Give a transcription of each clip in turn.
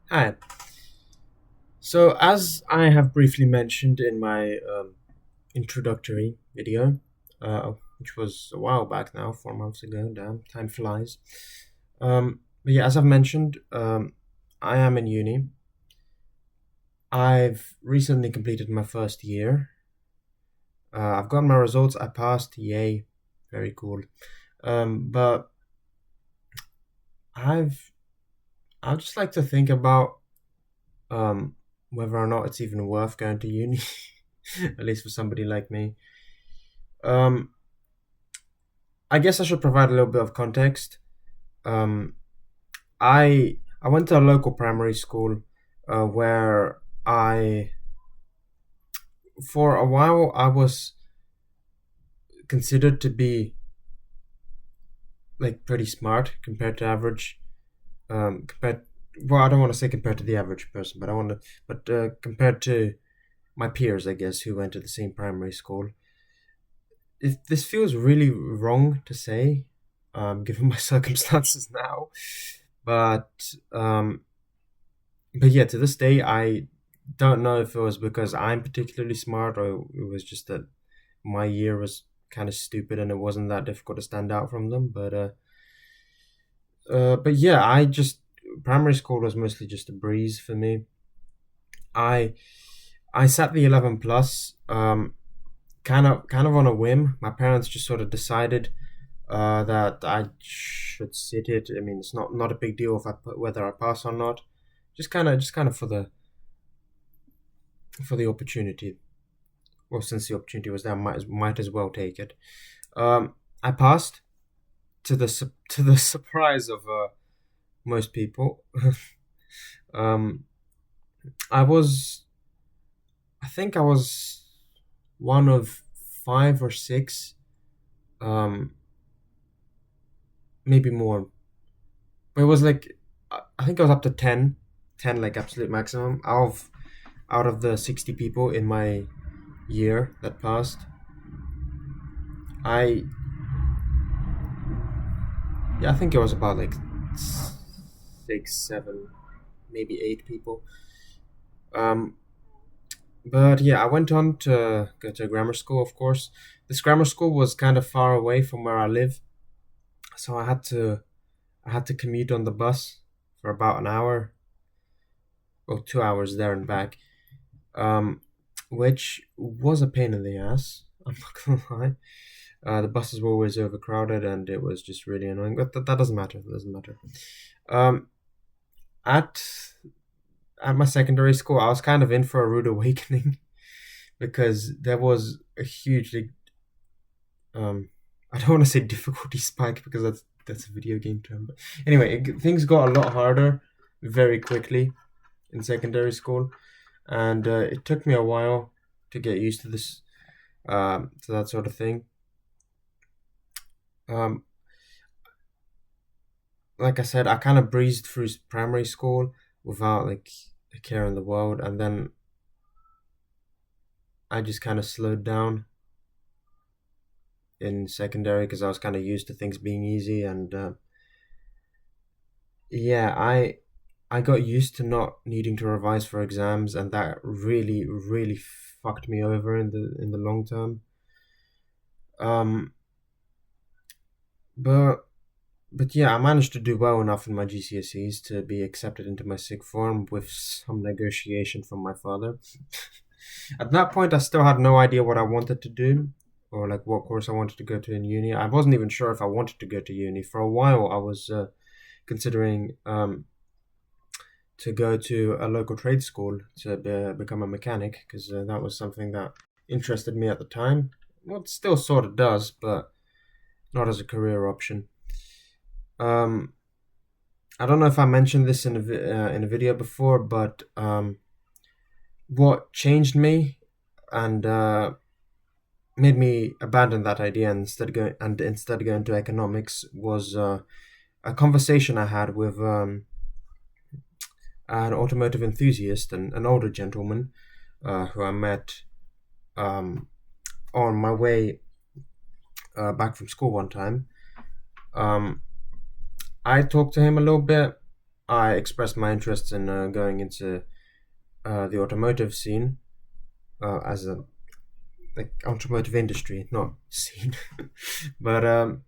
Hi. So, as I have briefly mentioned in my introductory video, which was a while back now, 4 months ago, damn, time flies. But yeah, as I've mentioned, I am in uni. I've recently completed my first year. I've got my results. I passed. Yay. Very cool. But I've I'd just like to think about um, whether or not it's even worth going to uni, at least for somebody like me. Um, I guess I should provide a little bit of context. Um, I went to a local primary school where for a while, I was considered to be like pretty smart compared to average. Compared, well, I don't want to say compared to the average person, but compared to my peers, I guess, who went to the same primary school. This feels really wrong to say, given my circumstances now, but um, but yeah, to this day, I don't know if it was because I'm particularly smart or it was just that my year was kind of stupid and it wasn't that difficult to stand out from them. But yeah, I just primary school was mostly just a breeze for me. I I sat the 11 plus, kind of on a whim. My parents just sort of decided that I should sit it. I mean, it's not a big deal if whether I pass or not. Just kind of for the opportunity. Well, since the opportunity was there, might as well take it. I passed to the surprise of most people. um, I was I think I was one of five or six, um, maybe more. But it was like I think I was up to 10 like absolute maximum out of the 60 people in my year that passed. I Yeah, I think it was about like six, seven, maybe eight people. Um, but yeah, I went on to go to grammar school. Of course, this grammar school was kind of far away from where I live, so I had to commute on the bus for about an hour or 2 hours there and back, um, which was a pain in the ass. I'm not gonna lie. The buses were always overcrowded, and it was just really annoying. But that doesn't matter. That doesn't matter. Um, at at my secondary school, I was kind of in for a rude awakening because there was a hugely I don't want to say difficulty spike because that's a video game term. But anyway, things got a lot harder very quickly in secondary school, and it took me a while to get used to this, to that sort of thing. Um, like I said, I kind of breezed through primary school without like a care in the world, and then I just kind of slowed down in secondary because I was kind of used to things being easy, and yeah, I got used to not needing to revise for exams, and that really, really fucked me over in the long term. Um, but but yeah, I managed to do well enough in my GCSEs to be accepted into my sixth form with some negotiation from my father. At that point, I still had no idea what I wanted to do or like what course I wanted to go to in uni. I wasn't even sure if I wanted to go to uni. For a while, I was considering to go to a local trade school to become a mechanic because that was something that interested me at the time. Well, it still sort of does, but not as a career option. Um, I don't know if I mentioned this in a video before, but what changed me and made me abandon that idea and instead go into economics was a conversation I had with an automotive enthusiast and an older gentleman who I met um, on my way back from school one time. Um, I talked to him a little bit, I expressed my interest in going into the automotive scene as a like automotive industry, not scene. but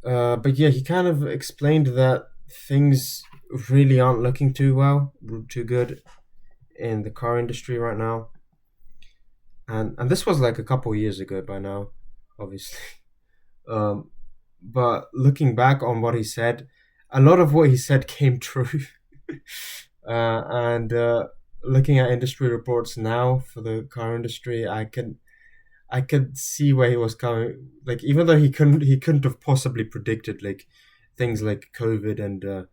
but yeah, he kind of explained that things really aren't looking too good in the car industry right now, and this was like a couple years ago by now, obviously. Um, but looking back on what he said, a lot of what he said came true. And looking at industry reports now for the car industry, I could see where he was coming. Like even though he couldn't have possibly predicted like things like COVID and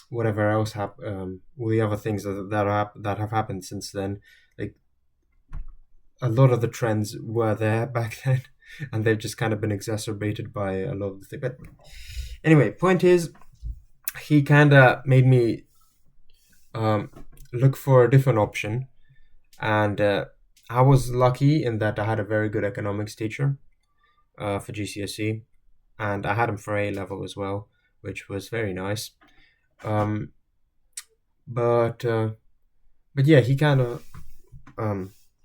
whatever else all the other things that have happened since then. Like a lot of the trends were there back then, and they've just kind of been exacerbated by a lot of the things. But anyway, point is, he kind of made me um, look for a different option, and I was lucky in that I had a very good economics teacher for GCSE, and I had him for A level as well, which was very nice. Um, but uh, but yeah, he kind of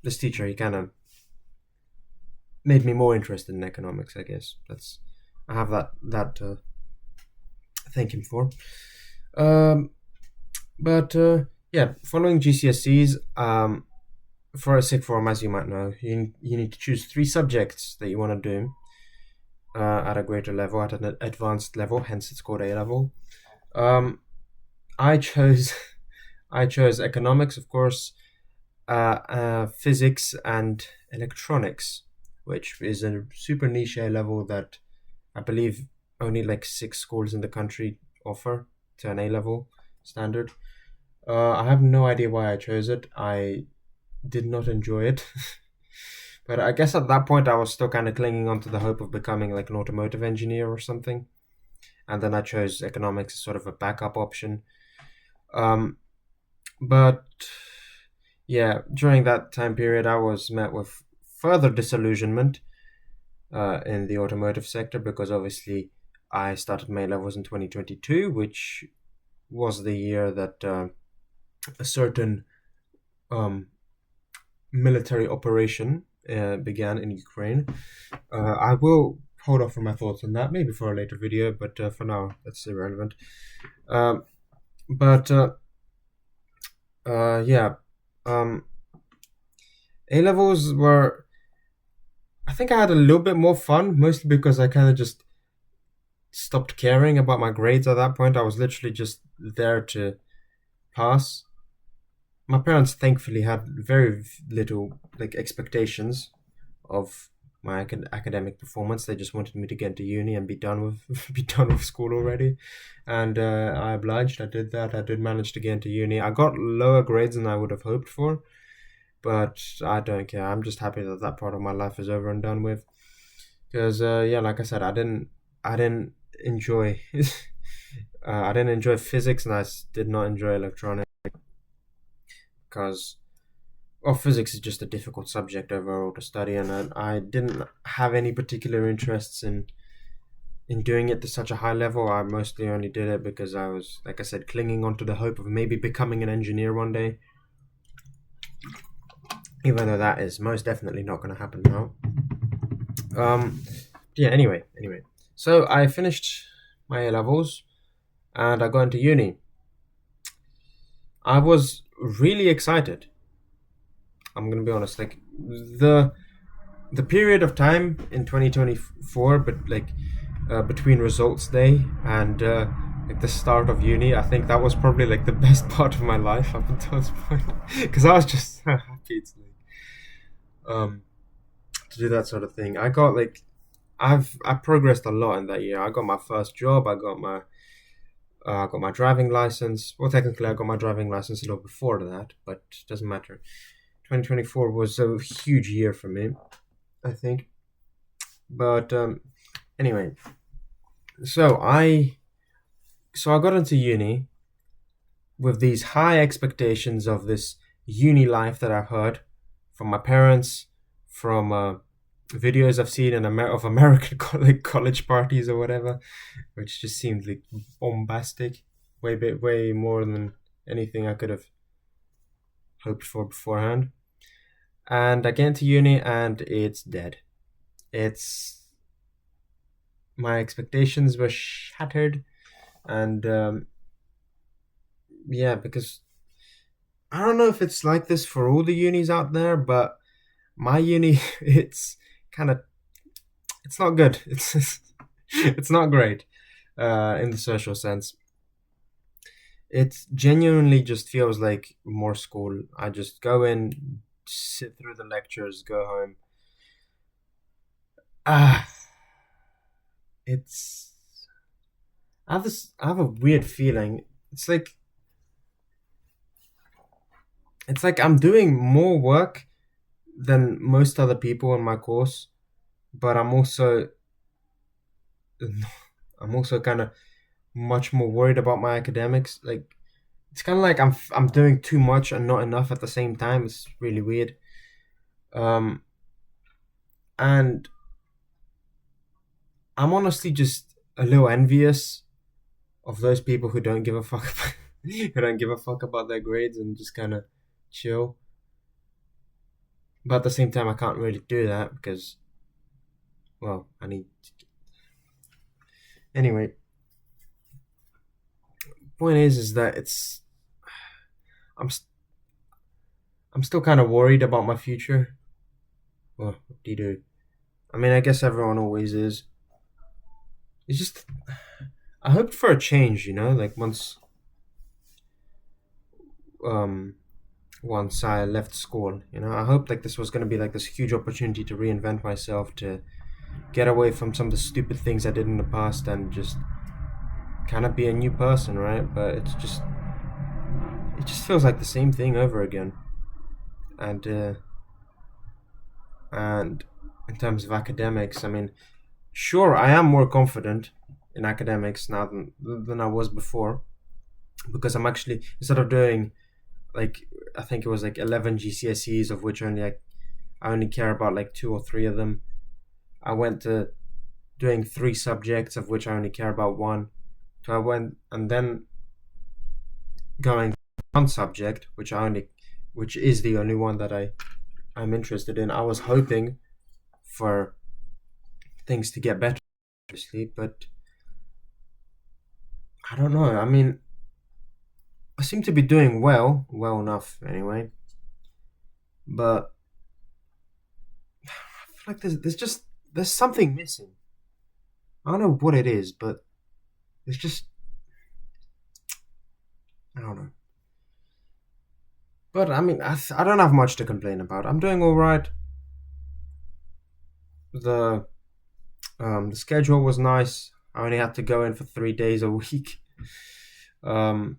this teacher he kind of made me more interested in economics. I guess that's I have that to thank him for. Um, but yeah, following GCSEs, for a sixth form, as you might know, you need to choose three subjects that you want to do at a greater level, at an advanced level. Hence, it's called A level. Um, I chose I chose economics, of course, physics, and electronics, which is a super niche A level that I believe only like six schools in the country offer to an A level standard. I have no idea why I chose it. I did not enjoy it. But I guess at that point I was still kind of clinging on to the hope of becoming like an automotive engineer or something. And then I chose economics as sort of a backup option. Um, but yeah, during that time period, I was met with further disillusionment in the automotive sector because obviously I started my levels in 2022, which was the year that a certain um, military operation began in Ukraine. I will hold off on my thoughts on that, maybe for a later video, but for now, that's irrelevant. Um, but yeah, um, A levels were. I think I had a little bit more fun, mostly because I kind of just stopped caring about my grades at that point. I was literally just there to pass. My parents thankfully had very little like expectations of my academic performance. They just wanted me to get into uni and be done with be done with school already, and I obliged. I did that. I did manage to get into uni. I got lower grades than I would have hoped for, but I don't care. I'm just happy that that part of my life is over and done with. Because yeah, like I said, I didn't enjoy I didn't enjoy physics, and did not enjoy electronics because well, physics is just a difficult subject overall to study, and I didn't have any particular interests in doing it to such a high level. I mostly only did it because I was, like I said, clinging on to the hope of maybe becoming an engineer one day, even though that is most definitely not going to happen now. Yeah. Anyway, so I finished my A levels, and I got into uni. I was really excited. I'm gonna be honest. Like the period of time in 2024, but like between results day and like the start of uni, I think that was probably like the best part of my life up until this point, because I was just so happy um to do that sort of thing. I got like I progressed a lot in that year. I got my first job. I got my driving license. Well, technically, I got my driving license a little before that, but it doesn't matter. 2024 was a huge year for me, I think. But anyway, so I got into uni with these high expectations of this uni life that I've heard from my parents, from videos I've seen of American college parties or whatever, which just seemed like bombastic. way more than anything I could have hoped for beforehand. And I get into uni and it's dead. It's My expectations were shattered, and yeah, because I don't know if it's like this for all the unis out there, but my uni, it's kind of it's not good. It's not great in the social sense. It genuinely just feels like more school. I just go in, sit through the lectures, go home. Ah, it's I have a weird feeling. It's like it's like I'm doing more work than most other people in my course, but I'm also kind of much more worried about my academics. Like it's kind of like I'm doing too much and not enough at the same time. It's really weird. Um, and I'm honestly just a little envious of those people who don't give a fuck about, who don't give a fuck about their grades and just kind of chill. But at the same time, I can't really do that because, well, I need. Anyway, point is that I'm st- I'm still kind of worried about my future. Well, what do you do? I mean, I guess everyone always is. It's just I hoped for a change, like um once I left school, I hoped like this was gonna be like this huge opportunity to reinvent myself, to get away from some of the stupid things I did in the past and just kind of be a new person, right? But it just feels like the same thing over again. And and in terms of academics, I mean, sure, I am more confident in academics now than I was before, because I'm actually, instead of doing like, I think it was like 11 GCSEs, of which I only care about like two or three of them. I went to doing three subjects, of which I only care about one. So I went and then going one subject, which is the only one that I'm interested in. I was hoping for things to get better, obviously, but I don't know. I mean, I seem to be doing well enough anyway. But I feel like there's something missing. I don't know what it is, but it's just I don't know. But I mean, I don't have much to complain about. I'm doing all right. The the schedule was nice. I only had to go in for 3 days a week. Um,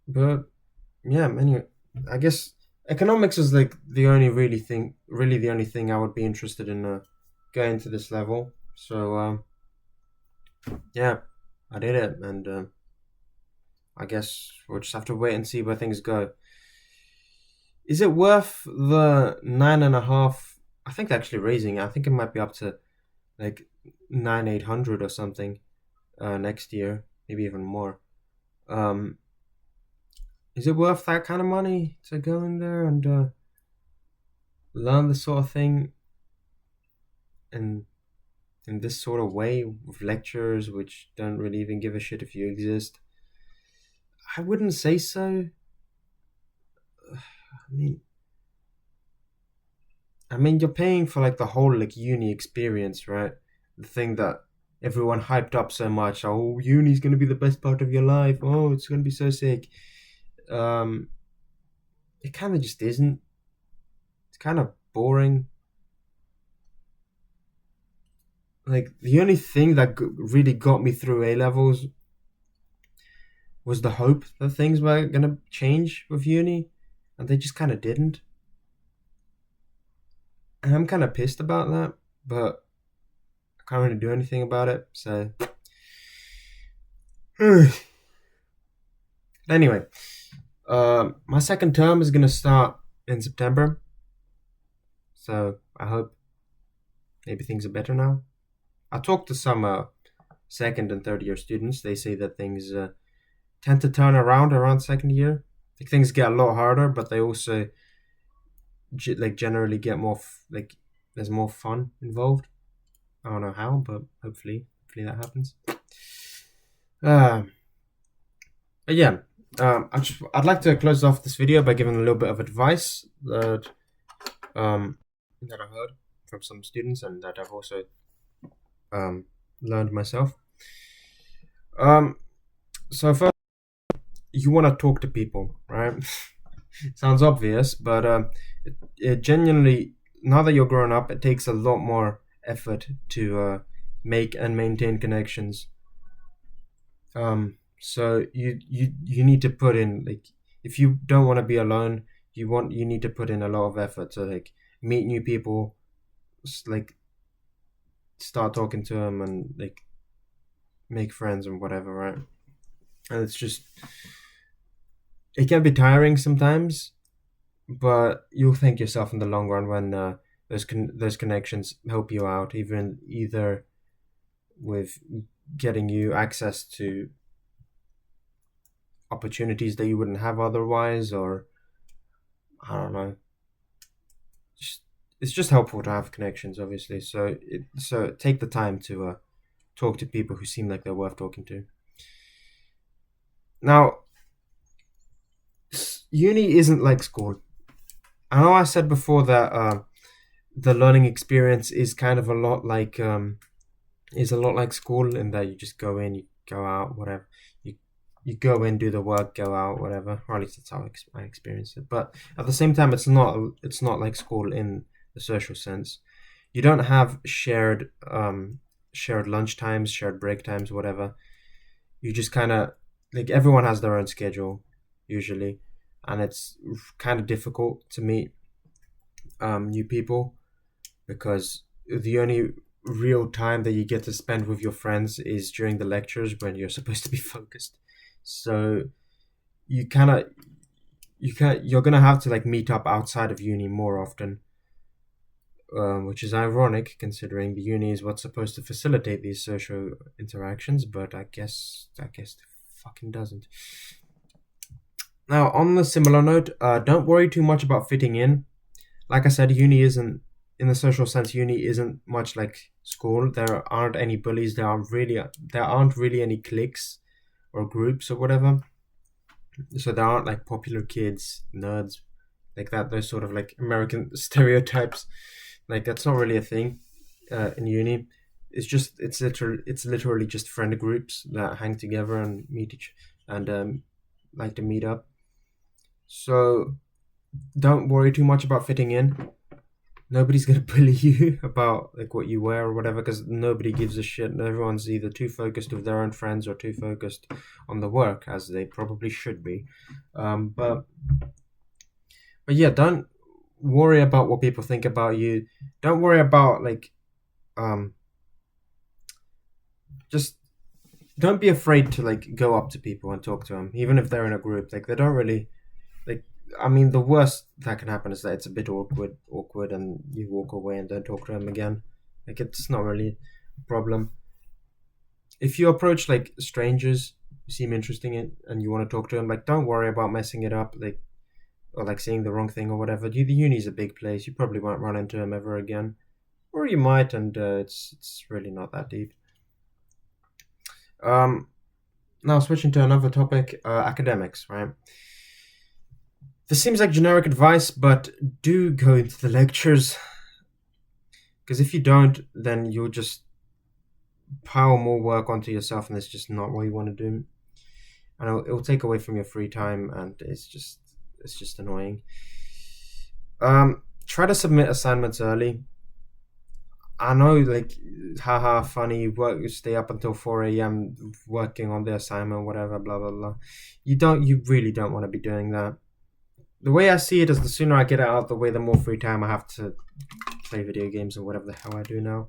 but yeah, anyway, I guess economics is like really the only thing I would be interested in going to this level. So yeah, I did it, and I guess we'll just have to wait and see where things go. Is it worth the 9.5? I think they're actually raising it. I think it might be up to like 9,800 or something next year, maybe even more. Um, is it worth that kind of money to go in there and learn the sort of thing in this sort of way with lectures which don't really even give a shit if you exist? I wouldn't say so. I mean, you're paying for like the whole like uni experience, right? The thing that everyone hyped up so much. Oh, uni's gonna be the best part of your life. Oh, it's gonna be so sick. Um, it kind of just isn't. It's kind of boring. Like the only thing that really got me through A levels was the hope that things were gonna change with uni, and they just kind of didn't. And I'm kind of pissed about that, but I can't really do anything about it. So anyway, my second term is gonna start in September, so I hope maybe things are better now. I talked to some second and third year students. They say that things tend to turn around second year. Like things get a lot harder, but they also like generally get more like there's more fun involved. I don't know how, but hopefully that happens. Um, but yeah, I'd like to close off this video by giving a little bit of advice um that I heard from some students and that I've also learned myself. So first, you want to talk to people, right? Sounds obvious, but it genuinely, now that you're grown up, it takes a lot more effort to make and maintain connections. So you need to put in, like, if you don't want to be alone, you need to put in a lot of effort to like meet new people, like start talking to them and like make friends and whatever, right? And it's just, it can be tiring sometimes, but you'll thank yourself in the long run when those connections help you out, either with getting you access to opportunities that you wouldn't have otherwise, or I don't know. It's just helpful to have connections, obviously. So take the time to talk to people who seem like they're worth talking to. Now, uni isn't like school. I know I said before that the learning experience is kind of a lot like school, in that you just go in, you go out, whatever. You go in, do the work, go out, whatever. Or at least that's how I experience it. But at the same time, it's not like school in the social sense. You don't have shared lunch times, shared break times, whatever. You just kind of, like, everyone has their own schedule usually, and it's kind of difficult to meet new people, because the only real time that you get to spend with your friends is during the lectures when you're supposed to be focused. So you're gonna have to like meet up outside of uni more often, which is ironic considering the uni is what's supposed to facilitate these social interactions, but I guess it fucking doesn't. Now, on the similar note, don't worry too much about fitting in. Like I said, uni isn't, in the social sense, uni isn't much like school. There aren't any bullies. There aren't really any cliques or groups or whatever. So there aren't like popular kids, nerds, like that. Those sort of like American stereotypes. Like that's not really a thing in uni. It's literally just friend groups that hang together and like to meet up. So don't worry too much about fitting in. Nobody's gonna bully you about like what you wear or whatever, because nobody gives a shit. Everyone's either too focused with their own friends or too focused on the work, as they probably should be. But yeah, don't worry about what people think about you. Don't worry about like just don't be afraid to like go up to people and talk to them, even if they're in a group. Like they don't really like. I mean, the worst that can happen is that it's a bit awkward, and you walk away and don't talk to them again. Like it's not really a problem. If you approach like strangers who seem interesting and you want to talk to them, like don't worry about messing it up, like, or like saying the wrong thing or whatever. The uni's a big place. You probably won't run into them ever again, or you might, and it's really not that deep. Now switching to another topic, academics, right? This seems like generic advice, but do go into the lectures, because if you don't, then you'll just pile more work onto yourself, and it's just not what you want to do, and it'll take away from your free time, and it's just annoying. Try to submit assignments early. I know, like, haha, funny, you stay up until 4 a.m. working on the assignment, whatever, blah blah blah. You really don't want to be doing that. The way I see it is, the sooner I get it out of the way, the more free time I have to play video games or whatever the hell I do now.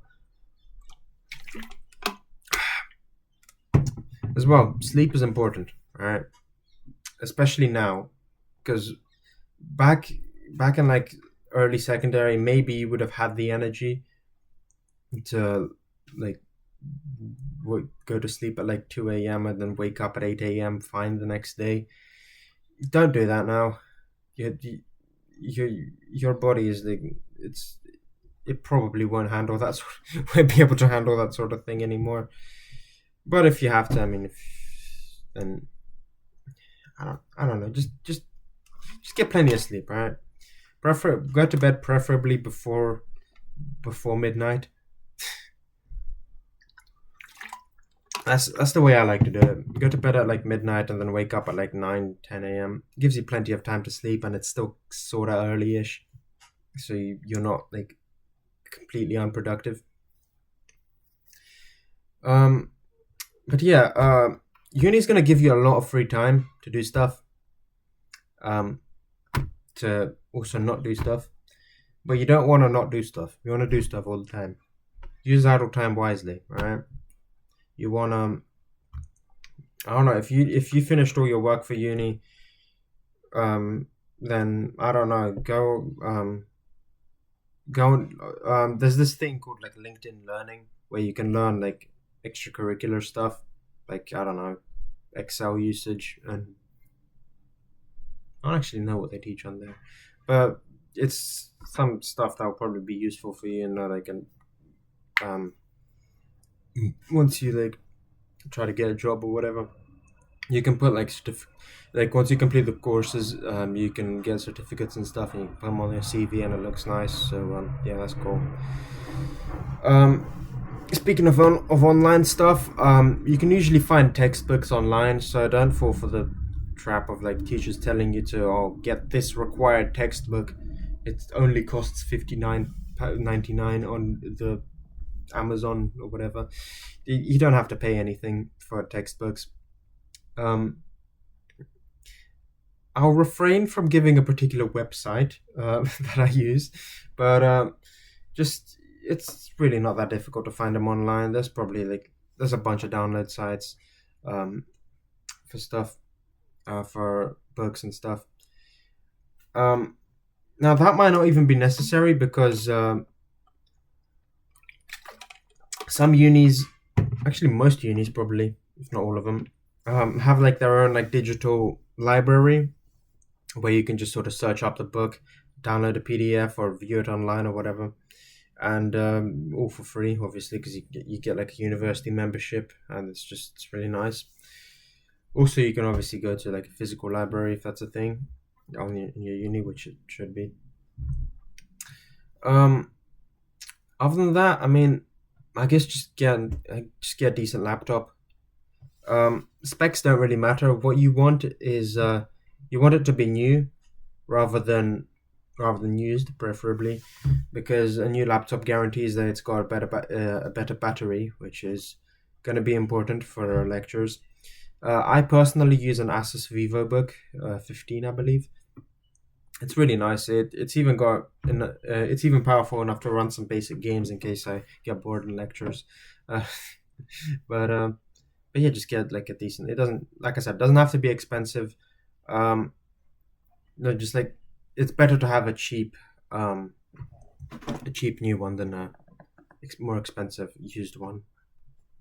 As well, sleep is important, right? Especially now, because back in like early secondary, maybe you would have had the energy to like go to sleep at like 2 a.m. and then wake up at 8 a.m. fine the next day. Don't do that now. Your your body is it probably won't handle that won't be able to handle that sort of thing anymore. But if you have to, I mean, if then I don't know. Just get plenty of sleep, right? Go to bed preferably before midnight. That's the way I like to do it. Go to bed at like midnight and then wake up at like 9, 10 a.m. Gives you plenty of time to sleep, and it's still sort of early-ish, so you're not like completely unproductive. Um, but yeah, uni's gonna give you a lot of free time to do stuff. Um, to also not do stuff, but you don't want to not do stuff. You want to do stuff all the time. Use idle time wisely, right? You want to. I don't know, if you finished all your work for uni, then I don't know, go there's this thing called like LinkedIn Learning where you can learn like extracurricular stuff, like I don't know, Excel usage, and I don't actually know what they teach on there, but it's some stuff that will probably be useful for you, and like, and um once you like try to get a job or whatever, you can put like like once you complete the courses, you can get certificates and stuff, and you can put them on your CV, and it looks nice. So yeah, that's cool. Um, Speaking of online stuff, you can usually find textbooks online, so don't fall for the trap of like teachers telling you to get this required textbook. It only costs 59.99 on the Amazon or whatever. You don't have to pay anything for textbooks. Um, I'll refrain from giving a particular website that I use, but just it's really not that difficult to find them online. There's a bunch of download sites um, for stuff, for books and stuff. Um, Now that might not even be necessary because some unis, actually most unis probably, if not all of them, have like their own like digital library where you can just sort of search up the book, download a PDF or view it online or whatever, and all for free, obviously, because you get like a university membership, and it's really nice. Also, you can obviously go to like a physical library if that's a thing in your uni, which it should be. Um, Other than that, I mean, I guess just get a decent laptop. Specs don't really matter. What you want is you want it to be new rather than used, preferably, because a new laptop guarantees that it's got a better battery, which is going to be important for our lectures. I personally use an Asus VivoBook 15, I believe. It's really nice. It's even powerful enough to run some basic games in case I get bored in lectures. Uh, but yeah, just get like a decent. It doesn't, like I said, doesn't have to be expensive. Um, no, just like it's better to have a cheap new one than a more expensive used one.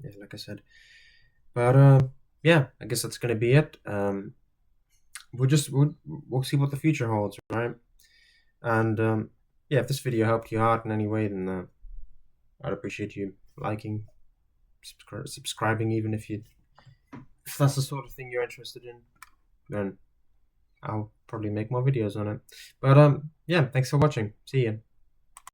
Yeah, like I said. But yeah, I guess that's gonna be it. We'll see what the future holds, right? And yeah, if this video helped you out in any way, then I'd appreciate you liking, subscribing, even if that's the sort of thing you're interested in. Then I'll probably make more videos on it. But yeah, thanks for watching. See ya.